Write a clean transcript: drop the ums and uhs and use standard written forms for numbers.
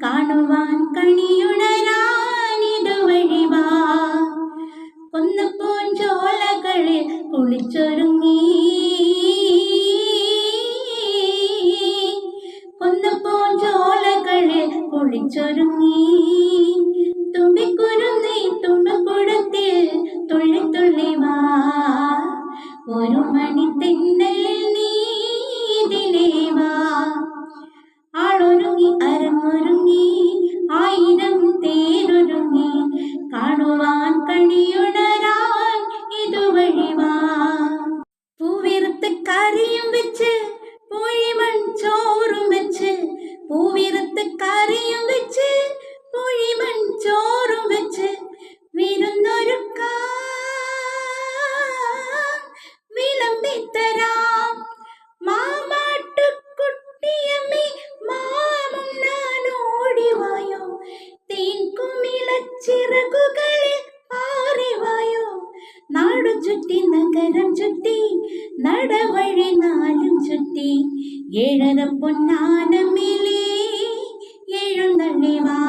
കാണുവാൻ കണിയുണരാനിതുവഴി വാ. കുന്നപ്പൂഞ്ചോലകളിൽ കുളിച്ചൊരുങ്ങി, കുന്നപ്പൂഞ്ചോലകളിൽ കുളിച്ചൊരുങ്ങി. തുമ്പിക്കുരുന്നി തുമ്പക്കുടത്തിൽ തുള്ളി തുള്ളി വാ. ഒരു മണിത്തെന്നലിൽ നീതിലേ വാ. ആളൊരുങ്ങി അരങ്ങൊരുങ്ങി, ആയിരം തേരൊരുങ്ങി. കാണുവാൻ കണിയുണരാൻ ഇതുവഴി വാ. പൂവിറുത്ത് കറിയും വെച്ച് പൊഴിമൺ ചോറും വെച്ച്, പൂവിറുത്ത് കറിയും വെച്ച് പൊഴിമൺ ചോറും വെച്ച് വിരുന്നൊരുക്കാം, വിളമ്പിത്തരാം. മാമാട്ടുകുട്ടിയമ്മേ മാമും നാനോടിവായോ, തേൻകുമിളച്ചിറകുകളിൽ പാറിവായോ. നാടു ചുറ്റി നഗരം ചുറ്റി നടവഴി നാലും ചുറ്റി, ഏഴര പൊന്നാനമേലേ എഴുന്നള്ളി വാ.